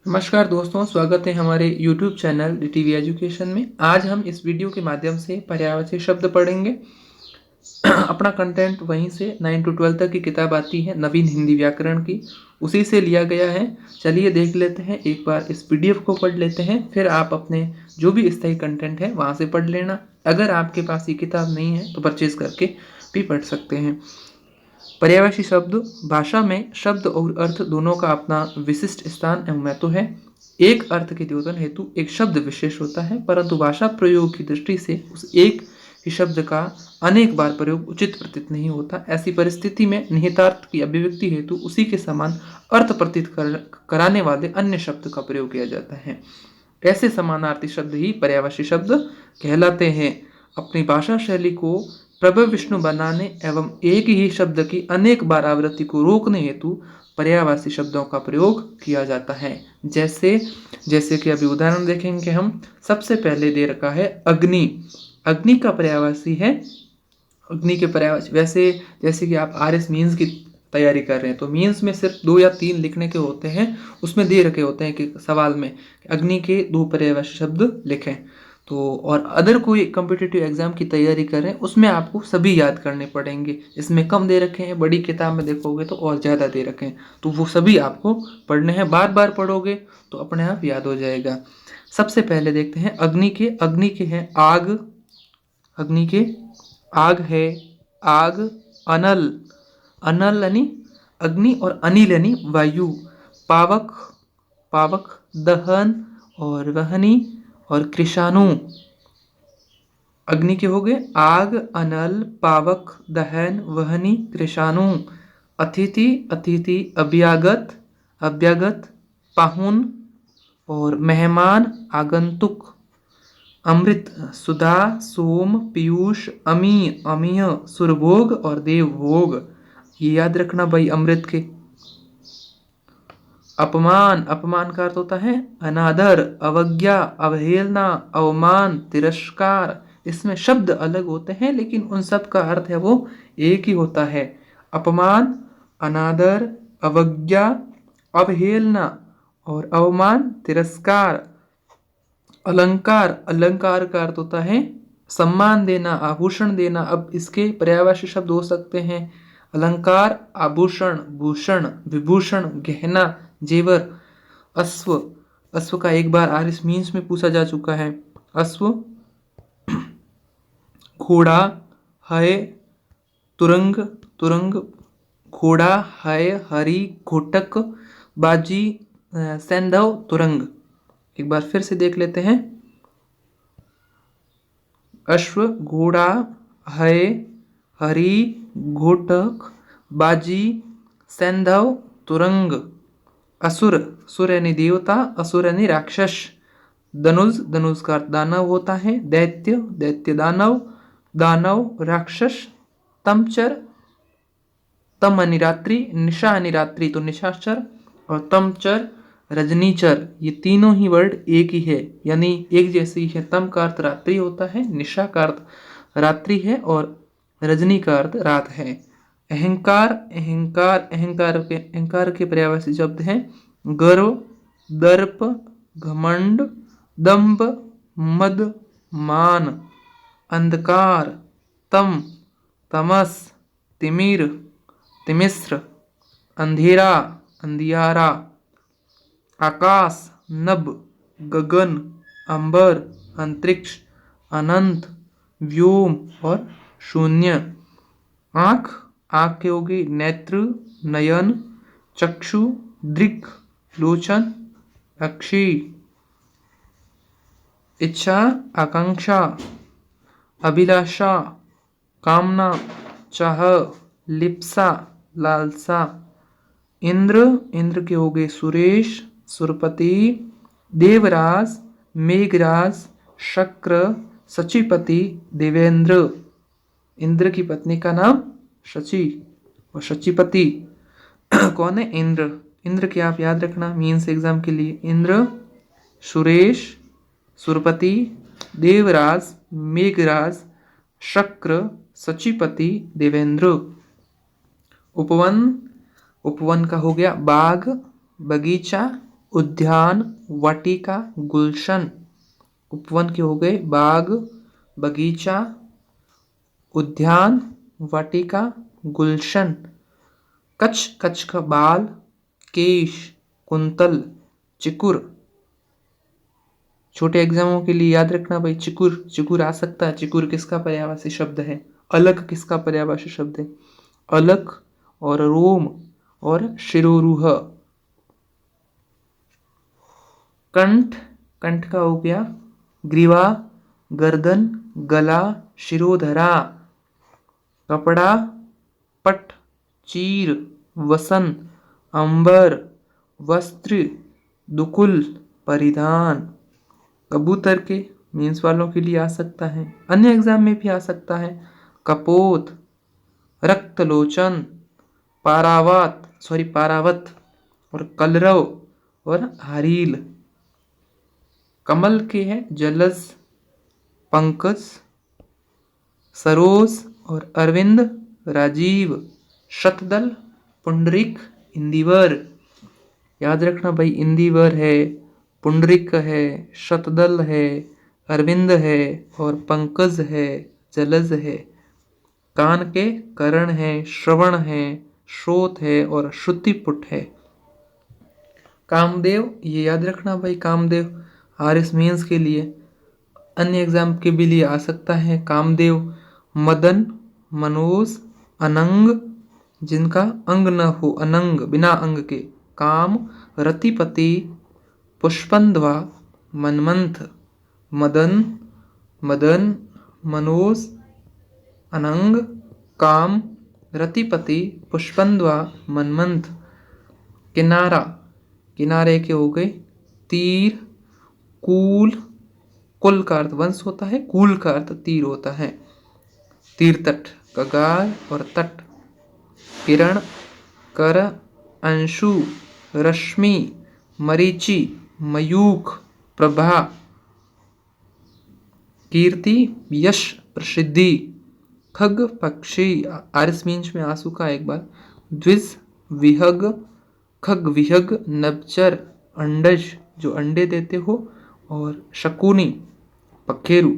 नमस्कार दोस्तों, स्वागत है हमारे YouTube चैनल DTV एजुकेशन में। आज हम इस वीडियो के माध्यम से पर्यायवाची शब्द पढ़ेंगे। अपना कंटेंट वहीं से 9 to 12 तक की किताब आती है नवीन हिंदी व्याकरण की, उसी से लिया गया है। चलिए देख लेते हैं, एक बार इस PDF को पढ़ लेते हैं, फिर आप अपने जो भी स्थायी कंटेंट है वहाँ से पढ़ लेना। अगर आपके पास ये किताब नहीं है तो परचेज करके भी पढ़ सकते हैं। पर्यायवाची शब्द भाषा में शब्द और अर्थ दोनों का अपना विशिष्ट स्थान एवं महत्व है। एक अर्थ के द्योतन हेतु एक शब्द विशेष होता है, परंतु भाषा प्रयोग की दृष्टि से उस एक ही शब्द का अनेक बार प्रयोग उचित प्रतीत नहीं होता। ऐसी परिस्थिति में निहितार्थ की अभिव्यक्ति हेतु उसी के समान अर्थ प्रतीत कराने वाले अन्य शब्द का प्रयोग किया जाता है। ऐसे समानार्थी शब्द ही पर्यायवाची शब्द कहलाते हैं। अपनी भाषा शैली को प्रभव विष्णु बनाने एवं एक ही शब्द की अनेक बार आवृत्ति को रोकने हेतु पर्यायवाची शब्दों का प्रयोग किया जाता है। जैसे कि अभी उदाहरण देखेंगे हम। सबसे पहले दे रखा है अग्नि। अग्नि का पर्यायवाची है, अग्नि के पर्यायवाची वैसे जैसे कि आप RS मीन्स की तैयारी कर रहे हैं तो मीन्स में सिर्फ 2 या 3 लिखने के होते हैं। उसमें दे रखे होते हैं कि सवाल में अग्नि के 2 पर्यायवाची शब्द लिखें। तो और अदर कोई कॉम्पिटिटिव एग्जाम की तैयारी कर रहे हैं उसमें आपको सभी याद करने पड़ेंगे। इसमें कम दे रखे हैं, बड़ी किताब में देखोगे तो और ज़्यादा दे रखे हैं, तो वो सभी आपको पढ़ने हैं। बार बार पढ़ोगे तो अपने आप याद हो जाएगा। सबसे पहले देखते हैं अग्नि के हैं आग। अग्नि के आग है आग। अनल, अनल यानी अग्नि और अनिल यानी वायु। पावक, पावक दहन और वहनी और कृषाणु। अग्नि के हो गए आग, अनल, पावक, दहन, वहनी, कृषाणु। अतिथि, अतिथि अभ्यागत, अभ्यागत पाहुन और मेहमान, आगंतुक। अमृत, सुधा, सोम, पीयूष, अमीय, अमीय, सुरभोग और देवभोग। ये याद रखना भाई अमृत के। अपमान, अपमान का अर्थ होता है अनादर, अवज्ञा, अवहेलना, अवमान, तिरस्कार। इसमें शब्द अलग होते हैं लेकिन उन सब का अर्थ है वो एक ही होता है। अपमान, अनादर, अवज्ञा, अवहेलना और अवमान, तिरस्कार। अलंकार, अलंकार का अर्थ होता है सम्मान देना, आभूषण देना। अब इसके पर्यायवाची शब्द हो सकते हैं अलंकार, आभूषण, भूषण, विभूषण, गहना, जेवर। अश्व, अश्व का एक बार RS मीन्स में पूछा जा चुका है। अश्व, घोड़ा, है, तुरंग, तुरंग, घोड़ा, है, हरी, घोटक, बाजी, सैंधव, तुरंग। एक बार फिर से देख लेते हैं। अश्व, घोड़ा, है, हरी, घोटक, बाजी, सैंधव, तुरंग। असुर, सुर यानी देवता, असुर यानी राक्षस। धनुष, धनुष का दानव होता है। दैत्य, दैत्य दानव, दानव राक्षस। तमचर, तम यानी रात्रि, निशा यानी रात्रि तो निशाचर, और तमचर, रजनीचर। ये तीनों ही वर्ड एक ही है यानी एक जैसे ही है। तम का अर्थ रात्रि होता है, निशा का अर्थ रात्रि है और रजनी का अर्थ रात है। अहंकार, अहंकार, अहंकार के पर्यायवाची शब्द हैं गर्व, दर्प, घमंड, दंभ, मद, मान। अंधकार, तम, तमस, तिमिर, तिमिस्र। अंधेरा, अंधियारा। आकाश, नभ, गगन, अंबर, अंतरिक्ष, अनंत, व्योम और शून्य। आँख, आँख के होगी नेत्र, नयन, चक्षु, दृक्, लोचन, अक्षी। इच्छा, आकांक्षा, अभिलाषा, कामना, चाह, लिप्सा, लालसा। इंद्र, इंद्र के हो गए सुरेश, सुरपति, देवराज, मेघराज, शक्र, शचीपति, देवेंद्र। इंद्र की पत्नी का नाम शची और शचीपति कौन है? इंद्र। इंद्र की आप याद रखना मीन्स एग्जाम के लिए। इंद्र, सुरेश, सुरपति, देवराज, मेघराज, शक्र, शचीपति, देवेंद्र। उपवन, उपवन का हो गया बाग, बगीचा, उद्यान, वाटिका, गुलशन। उपवन के हो गए बाग, बगीचा, उद्यान, वाटिका, गुलशन। कच्छ, कच्छ का बाल, केश, कुंतल, चिकुर। छोटे एग्जामों के लिए याद रखना भाई, चिकुर चिकुर आ सकता है। चिकुर किसका पर्यायवाची शब्द है? अलक किसका पर्यायवाची शब्द है? अलक और रोम और शिरोरूह। कंठ, कंठ का हो गया ग्रीवा, गर्दन, गला, शिरोधरा। कपड़ा, पट, चीर, वसन, अंबर, वस्त्र, दुकुल, परिधान। कबूतर के मीन्स वालों के लिए आ सकता है, अन्य एग्जाम में भी आ सकता है। कपोत, रक्तलोचन, पारावत और कलरव और हारील। कमल के हैं जलज, पंकज, सरोज और अरविंद, राजीव। शतदल, पुंडरिक, इंदिवर। याद रखना भाई, इंदिवर है, पुंडरिक है, शतदल है, अरविंद है और पंकज है, जलज है। कान के करण है, श्रवण है, श्रोत है और श्रुतिपुट है। कामदेव, ये याद रखना भाई, कामदेव आरएस मेंस के लिए, अन्य एग्जाम के भी लिए आ सकता है। कामदेव। मदन, मनोज, अनंग, जिनका अंग न हो, अनंग बिना अंग के। काम, रतिपति, पुष्पंध्वा, मनमंथ। मदन, मदन, मनोज, अनंग, काम, रतिपति, पुष्पंध्वा, मनमंथ। किनारा, किनारे के हो गए तीर, कूल। कुल का अर्थ वंश होता है, कूल का अर्थ तीर होता है। तीर तट, कगार और तट। किरण, कर, अंशु, रश्मि, मरीचि, मयूख, प्रभा। कीर्ति, यश, प्रसिद्धि। खग, पक्षी, आरिस मींस में आंसू का एक बार। द्विज, विहग, खग विहग, नभचर, अंडज जो अंडे देते हो और शकुनी, पखेरु।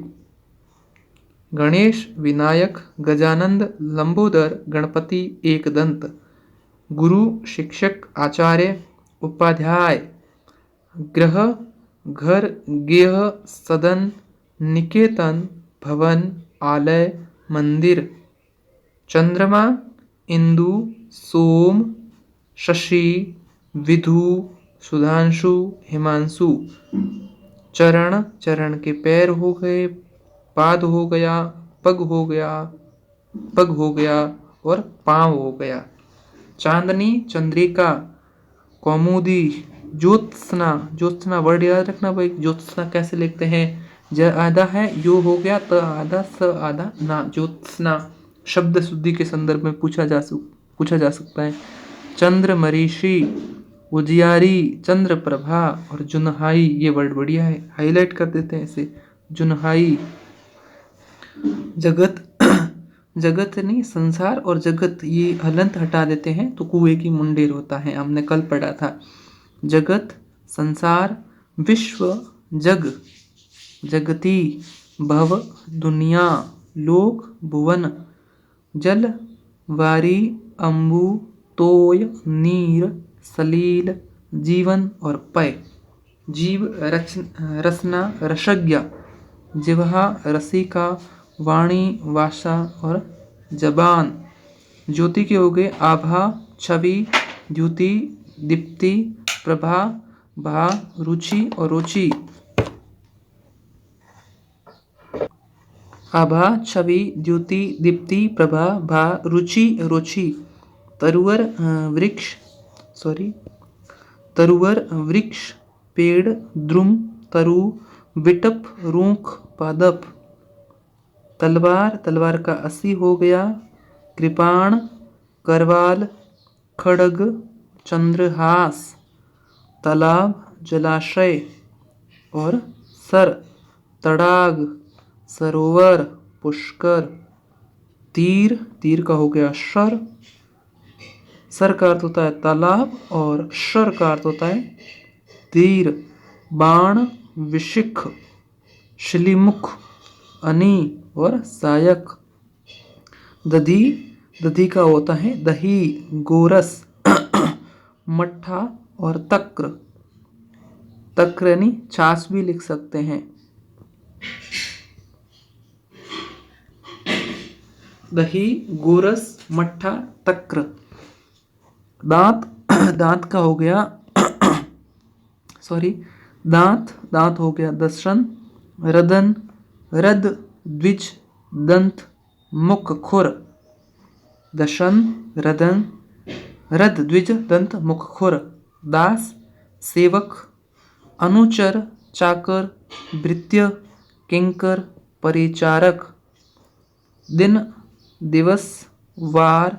गणेश, विनायक, गजानंद, लंबोदर, गणपति, एकदंत। गुरु, शिक्षक, आचार्य, उपाध्याय। ग्रह, घर, गेह, सदन, निकेतन, भवन, आलय, मंदिर। चंद्रमा, इंदु, सोम, शशि, विधु, सुधांशु, हिमांशु। चरण, चरण के पैर हो गए, पाद हो गया, पग हो गया, पग हो गया और पांव हो गया। चांदनी, चंद्रिका, कौमुदी, ज्योत्सना। ज्योत्सना वर्ड याद रखना भाई, ज्योत्सना कैसे लिखते हैं? ज आधा है, यो हो गया, त आधा, स आधा, ना। ज्योत्सना शब्द शुद्धि के संदर्भ में पूछा जा सकता है। चंद्र, मरीषि, उजियारी, चंद्र प्रभा और जुनहाई। ये वर्ड बढ़िया है, हाईलाइट कर देते हैं इसे, जुनहाई। जगत, जगत नहीं, संसार और जगत, ये हलंत हटा देते हैं तो कुएं की मुंडेर होता है, हमने कल पढ़ा था। जगत, संसार, विश्व, जग, जगती, भव, दुनिया, लोक, भुवन। जल, वारी, अंबु, तोय, नीर, सलील, जीवन और पय। जीव, रसना, रसज्ञ, जिह्वा, रसिका, वाणी, वासा और जबान। ज्योति के हो गए आभा, छवि, द्युति, दीप्ति, प्रभा, भा, रुचि और रुचि। आभा, छवि, द्युति, दीप्ति, प्रभा, भा, रुचि, रुचि। तरुवर, तरुवर, वृक्ष, पेड़, द्रुम, तरु, विटप, रूख, पादप। तलवार, तलवार का अस्सी हो गया। कृपाण, करवाल, खड़ग, चंद्रहास। तालाब, जलाशय और सर, तड़ाग, सरोवर, पुष्कर। तीर, तीर का हो गया शर। सर का अर्थ होता है तालाब और शर का अर्थ होता है धीर, बाण, विशिख, शिलीमुख, अनी और सायक। दधी, दधी का होता है दही, गोरस, मट्ठा और तक्र। तक्र यानी छाछ भी लिख सकते हैं। दही, गोरस, मट्ठा, तक्र। दांत, दांत का हो गया सॉरी दांत, दांत हो गया दर्शन, रदन, रद, द्विज, दंत, मुख, खुर। दशन, रदन, रद, द्विज, दंत, मुख, खुर। दास, सेवक, अनुचर, चाकर, भृत्य, किंकर, परिचारक। दिन, दिवस, वार,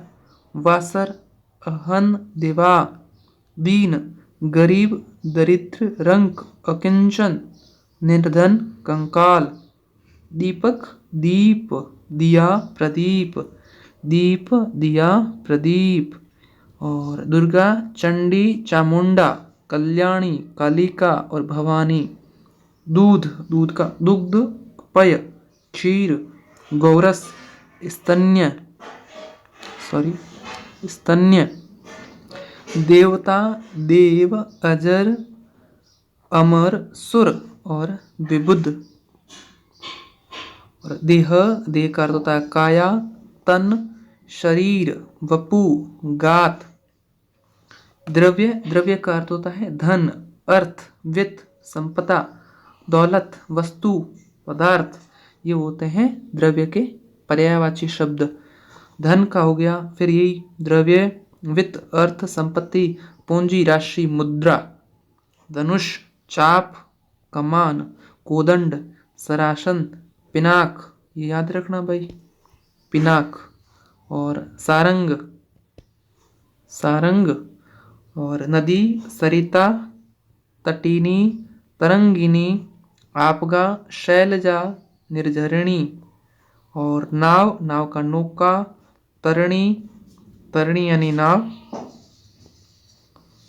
वासर, अहन, दिवा। दीन, गरीब, दरिद्र, रंक, अकिंचन, निर्धन, कंकाल। दीपक, दीप, दिया, प्रदीप। दीप, दिया, प्रदीप। और दुर्गा, चंडी, चामुंडा, कल्याणी, कालिका और भवानी। दूध, दूध का दुग्ध, पय, क्षीर, गौरस, स्तन्य, स्तन्य। देवता, देव, अजर, अमर, सुर और विबुध। और देह, देह का अर्थ होता है काया, तन, शरीर, वपु, गात। द्रव्य, द्रव्य का अर्थ होता है धन, अर्थ, वित्त, संपदा, दौलत, वस्तु, पदार्थ। ये होते हैं द्रव्य के पर्यायवाची शब्द। धन का हो गया, फिर यही द्रव्य, वित्त, अर्थ, संपत्ति, पूंजी, राशि, मुद्रा। धनुष, चाप, कमान, कोदंड, सरासन, पिनाक, ये याद रखना भाई, पिनाक। और सारंग, सारंग। और नदी, सरिता, तटीनी, तरंगिनी, आपगा, शैलजा, निर्झरिणी। और नाव, नाव का नौका, तरणी, तरणी यानी नाव।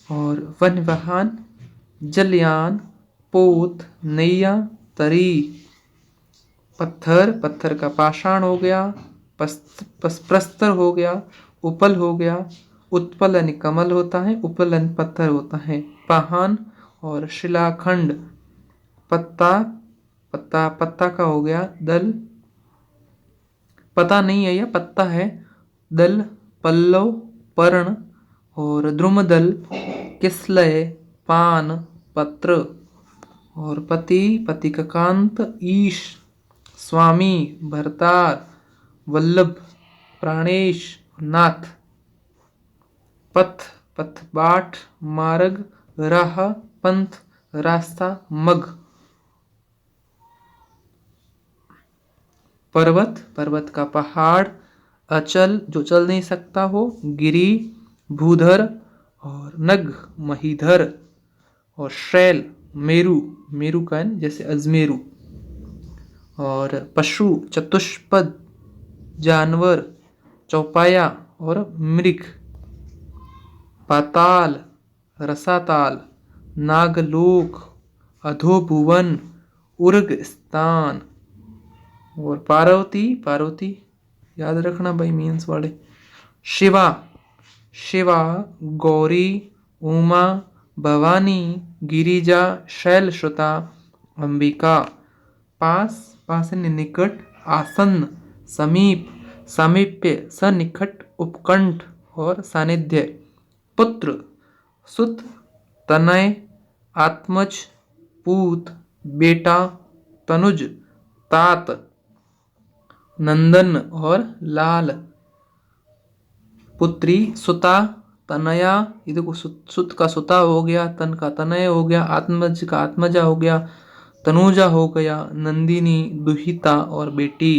और वन वाहन, जलयान, पोत, नैया, तरी। पत्थर, पत्थर का पाषाण हो गया, प्रस्तर हो गया, उपल हो गया। उत्पल यानी कमल होता है, उपल यानी पत्थर होता है। पाहन और शिलाखंड। पत्ता, पत्ता, पत्ता का हो गया दल, पता नहीं है यह पत्ता है, दल, पल्लव, पर्ण। और द्रुमदल, किसलय, पान, पत्र। और पति, पति का कांत, ईश, स्वामी, भरतार, वल्लभ, प्राणेश, नाथ। पथ, पथ, बाट, मार्ग, राह, पंथ, रास्ता, मग। पर्वत, पर्वत का पहाड़, अचल जो चल नहीं सकता हो, गिरी, भूधर। और नग, महीधर। और शैल, मेरु, मेरु का है जैसे अजमेरु। और पशु, चतुष्पद, जानवर, चौपाया और मृग। पाताल, रसाताल, नागलोक, अधोभुवन, उर्ग स्थान। और पार्वती, पार्वती याद रखना भाई मीन्स वाले। शिवा, शिवा, गौरी, उमा, भवानी, गिरिजा, शैलश्रुता, अंबिका। पास, पास यानी निकट, आसन्न, समीप, सामीप्य, सनिकट, उपकंठ और सानिध्य। पुत्र, सुत, तनय, आत्मज, पूत, बेटा, तनुज, तात, नंदन और लाल। पुत्री, सुता, तनया, ये देखो सुत का सुता हो गया, तन का तनय हो गया, आत्मज का आत्मजा हो गया, तनुजा हो गया, नंदिनी, दुहिता और बेटी।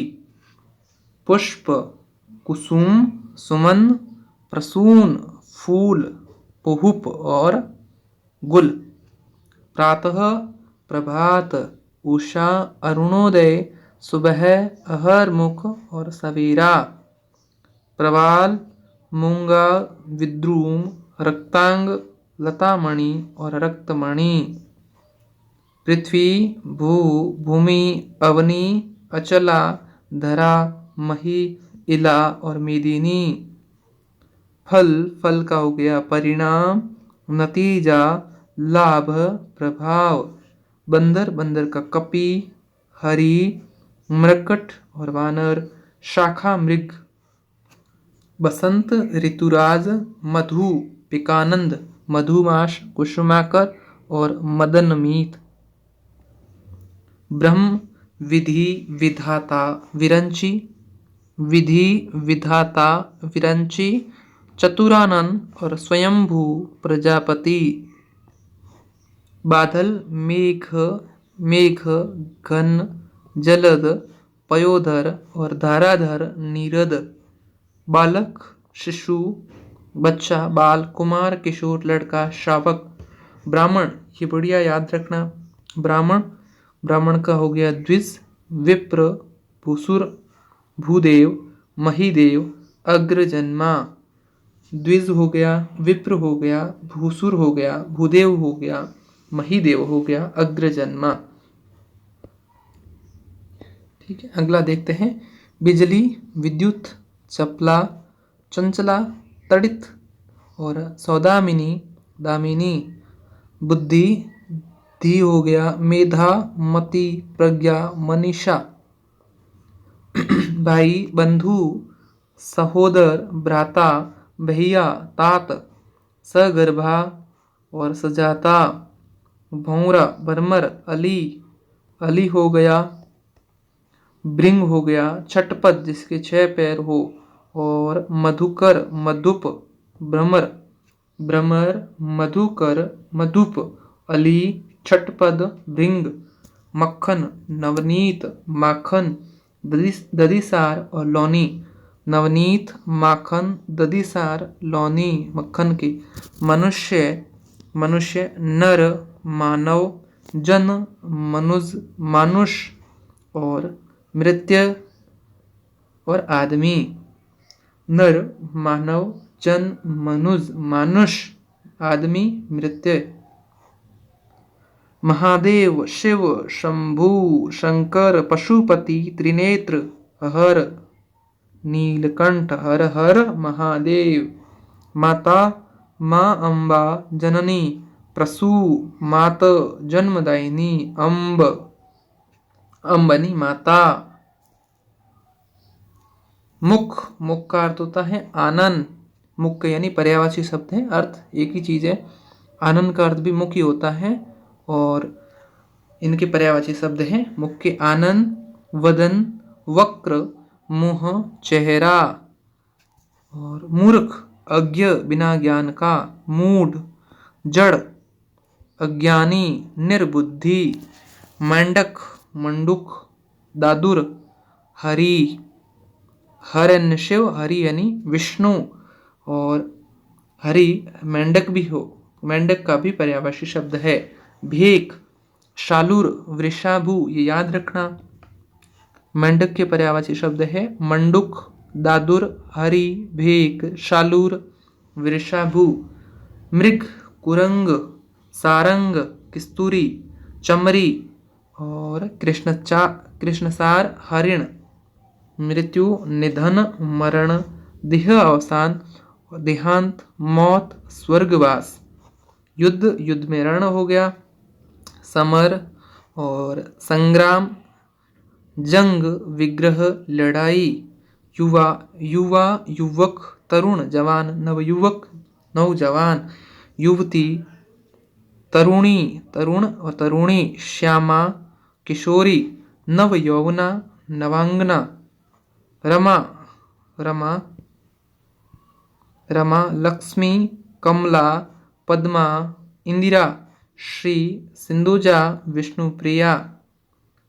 पुष्प, कुसुम, सुमन, प्रसून, फूल, पुहुप और गुल। प्रातः, प्रभात, उषा, अरुणोदय, सुबह, अहरमुख और सवेरा। प्रवाल, मूंगा, विद्रूम, रक्तांग, लतामणि और रक्तमणि। पृथ्वी, भू, भूमि, अवनी, अचला, धरा, मही, इला और मेदिनी। फल, फल का हो गया परिणाम, नतीजा, लाभ, प्रभाव। बंदर, बंदर का कपि, हरि, मृकट और वानर, शाखा, मृग। बसंत, ऋतुराज, मधु, पिकानंद, मधुमाश, कुसुमाकर और मदनमीत। ब्रह्म, विधि, विधाता, विरंची, विधि, विधाता, विरंची, चतुरानन और स्वयंभू, प्रजापति। बादल, मेघ, मेघ, घन, जलद, पयोधर और धाराधर, नीरद। बालक, शिशु, बच्चा, बाल, कुमार, किशोर, लड़का, श्रावक। ब्राह्मण, ये बढ़िया याद रखना। ब्राह्मण, ब्राह्मण का हो गया द्विज, विप्र, भूसुर, भूदेव, महिदेव, अग्रजन्मा। द्विज हो गया, विप्र हो गया, भूसुर हो गया, भूदेव हो गया, महिदेव हो गया, अग्रजन्मा। ठीक है, अगला देखते हैं। बिजली, विद्युत, चपला, चंचला, तड़ित और सौदामिनी, दामिनी। बुद्धि, धी हो गया, मेधा, मति, प्रज्ञा, मनीषा। भाई, बंधु, सहोदर, भ्राता, भैया, तात, सगर्भा और सजाता। भौरा, भरमर, अली, अली हो गया, भृंग हो गया, छटपट जिसके 6 पैर हो, और मधुकर, मधुप, भ्रमर, भ्रमर, मधुकर, मधुप, अली, छटपद, भृंग। मक्खन, नवनीत, माखन, ददीसार और लौनी। नवनीत, माखन, ददीसार, लौनी, मक्खन की। मनुष्य, मनुष्य, नर, मानव, जन, मनुज, मानुष और मृत्य और आदमी। नर, मानव, जन, मनुज, मानुष, आदमी, मृत्य। महादेव, शिव, शंभु, शंकर, पशुपति, त्रिनेत्र, हर, नीलकंठ, हर हर महादेव। माता, माँ अम्बा, जननी, प्रसू, मात, जन्मदायिनी, अम्ब, अम्बनी माता। मुख, मुख का अर्थ होता है आनंद। मुख यानी पर्यायवाची शब्द है, अर्थ एक ही चीज है। आनंद का अर्थ भी मुख ही होता है और इनके पर्यायवाची शब्द हैं मुख्य आनंद, वदन, वक्र, मुंह, चेहरा। और मूर्ख, अज्ञ, बिना ज्ञान का। मूढ़, जड़, अज्ञानी, निर्बुद्धि। मेंढक, मंडूक, दादुर, हरि, हरण्यशिव, हरि यानी विष्णु। और हरि मेंढक भी हो, मेंढक का भी पर्यायवाची शब्द है। भेक, शालूर, वृषाभु, ये याद रखना। मेंढक के पर्यायवाची शब्द है मंडुक, दादुर, हरि, भेक, शालूर, वृषाभु। मृग, कुरंग, सारंग, किस्तूरी, चमरी और कृष्णसार, हरिण। मृत्यु, निधन, मरण, देह अवसान, देहांत, मौत, स्वर्गवास। युद्ध, युद्ध में रण हो गया, समर और संग्राम। जंग, विग्रह, लड़ाई। युवा, युवा, युवक, तरुण, जवान, नवयुवक, नौजवान। युवती, तरुणी, तरुण और तरुणी। श्यामा, किशोरी, नव यौवना, नवांगना। रमा, रमा, रमा, लक्ष्मी, कमला, पद्मा, इंदिरा, श्री, सिंधुजा, विष्णुप्रिया।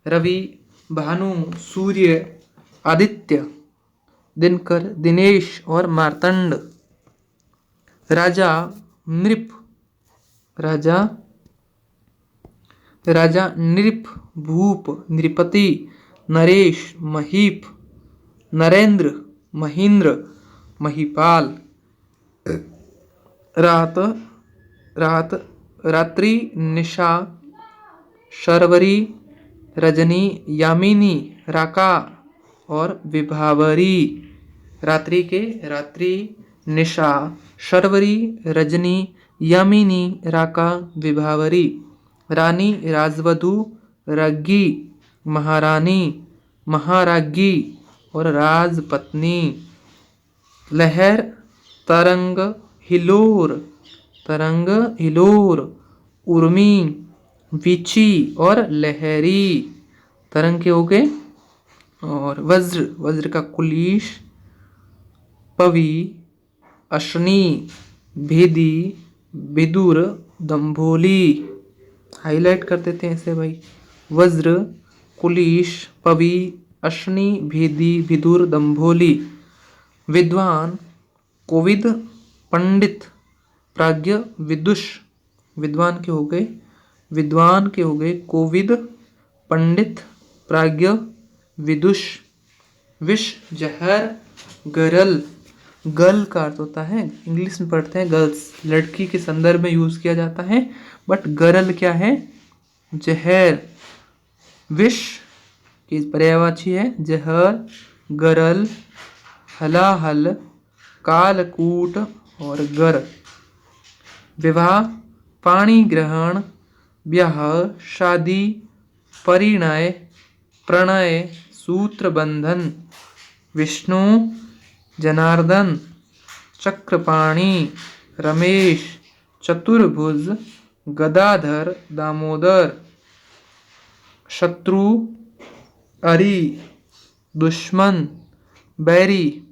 रवि, भानु, सूर्य, आदित्य, दिनकर, दिनेश और मार्तंड। राजा, नृप, राजा, राजा, नृप, भूप, नृपति। नरेश, महीप, नरेंद्र, महेंद्र, महिपाल। रात, रात, रात्रि, निशा, शर्वरी, रजनी, यामिनी, राका और विभावरी। रात्रि के रात्रि, निशा, शर्वरी, रजनी, यामिनी, राका, विभावरी। रानी, राजवधू, राज्ञी, महारानी, महाराज्ञी और राजपत्नी। लहर, तरंग, हिलोर, तरंग, हिलोर, उर्मी, वीची और लहरी। तरंग के हो गए। और वज्र, वज्र का कुलीश, पवी, अश्नी, भेदी, विदुर, दंभोली। हाईलाइट कर देते हैं इसे भाई। वज्र, कुलीश, पवी, अश्नी, भेदी, विदुर, दंभोली। विद्वान, कोविद, पंडित, प्राज्ञ, विदुष। विद्वान के हो गए, विद्वान के हो गए कोविद, पंडित, प्राज्ञ, विदुष। विष, जहर, गरल। गर्ल का अर्थ होता है, इंग्लिश में पढ़ते हैं गर्ल्स, लड़की के संदर्भ में यूज किया जाता है, बट गरल क्या है? जहर। विष की पर्यायवाची है जहर, गरल, हलाहल, कालकूट और गर। विवाह, पाणी ग्रहण, ब्याह, शादी, परिणय, प्रणय, सूत्रबंधन। विष्णु, जनार्दन, चक्रपाणी, रमेश, चतुर्भुज, गदाधर, दामोदर। शत्रु, अरि, दुश्मन, बैरी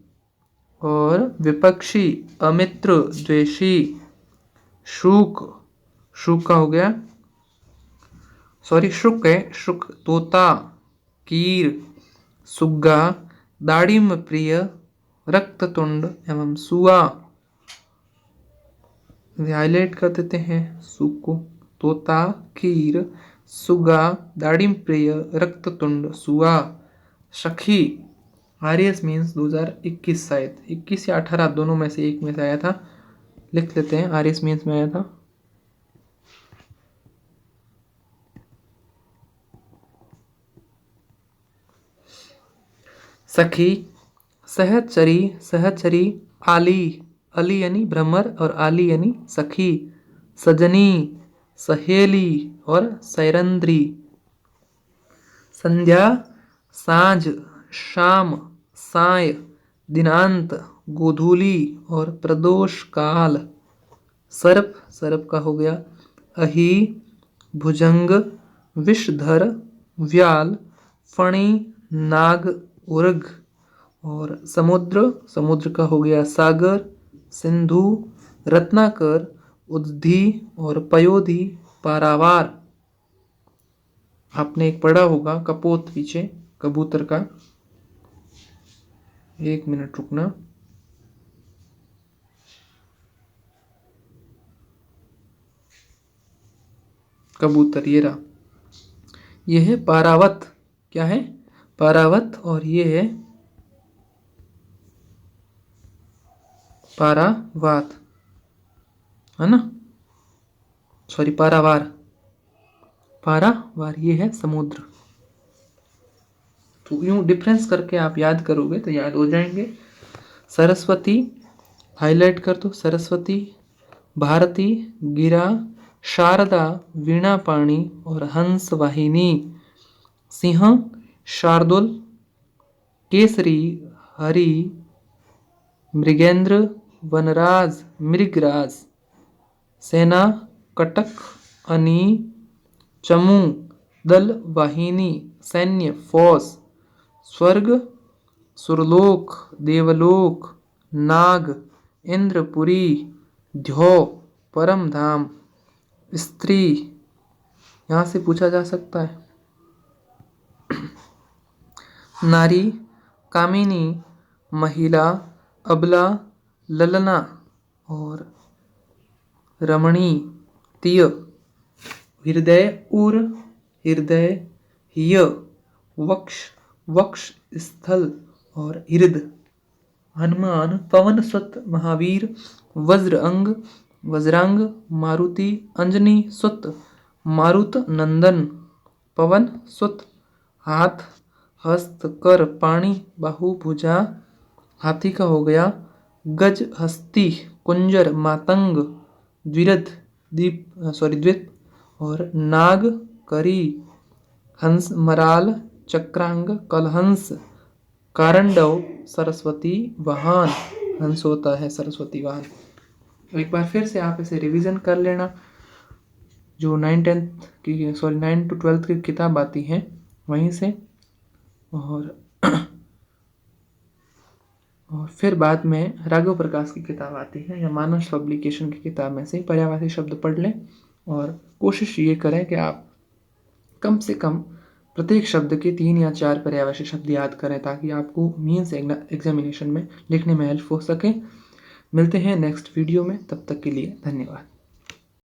और विपक्षी, अमित्र, द्वेषी। शुक, शुक का हो गया, सॉरी शुक है, शुक तोता, कीर, सुग्गा, दाड़िम प्रिय, रक्ततुंड एवं सुआ। हाईलाइट कर देते हैं सुक को। तोता, कीर, सुगा, दाड़िम प्रिय, रक्ततुंड, सुआ। सखी, आर्यस मीन्स 2021, शायद 21 या 18 दोनों में से एक में से आया था, लिख लेते हैं। आर्यस मीन्स में आया था। सखी, सहचरी, सहचरी, आली, अली यानी भ्रमर और आली यानी सखी। सजनी, सहेली और सैरंद्री। संध्या, सांझ, शाम, साय, दिनांत, गोधूली और प्रदोष काल। सर्प, सर्प का हो गया अही, भुजंग, विषधर, व्याल, फणी, नाग, उर्ग। और समुद्र, समुद्र का हो गया सागर, सिंधु, रत्नाकर, उद्धी और पयोधी, पारावार। आपने एक पढ़ा होगा कपोत पीछे कबूतर का। एक मिनट रुकना। कबूतर ये रहा, ये है पारावत। क्या है? पारावत। और ये है पारावात, है ना, सॉरी पारावार। पारावार ये है समुद्र। तो यूं डिफरेंस करके आप याद करोगे तो याद हो जाएंगे। सरस्वती, हाईलाइट कर दो। सरस्वती, भारती, गिरा, शारदा, वीणापाणी और हंस वाहिनी। सिंह, शार्दुल, केसरी, हरि, मृगेंद्र, वनराज, मृगराज। सेना, कटक, अनी, चमू, दल, वाहिनी, सैन्य, फौज। स्वर्ग, सुरलोक, देवलोक, नाग, इंद्रपुरी, ध्यो, परम धाम। स्त्री, यहाँ से पूछा जा सकता है। नारी, कामिनी, महिला, अबला, ललना और रमणी, तीय। हृदय, उर, हृदय, हिय, वक्ष, वक्ष स्थल और हृद। हनुमान, पवन सुत, महावीर, वज्र अंग, वज्रांग, मारुति, अंजनी सुत, मारुत नंदन, पवन सुत, हाथ, हस्त, कर, पाणी, बाहु, भुजा, हाथी का हो गया, गज, हस्ती, कुंजर, मातंग, द्विरथ, द्वीप और नाग, करी, हंस, मराल, चक्रांग, कलहंस, कारंडव, सरस्वती वाहन। हंस होता है सरस्वती वाहन। एक बार फिर से आप इसे रिवीजन कर लेना। जो 9 to 12 की किताब आती है वहीं से, और फिर बाद में राघव प्रकाश की किताब आती है या मानस पब्लिकेशन की किताब में से पर्यायवाची शब्द पढ़ लें। और कोशिश ये करें कि आप कम से कम प्रत्येक शब्द के 3 या 4 पर्यायवाची शब्द याद करें, ताकि आपको मीन्स एग्जामिनेशन में लिखने में हेल्प हो सके। मिलते हैं नेक्स्ट वीडियो में, तब तक के लिए धन्यवाद।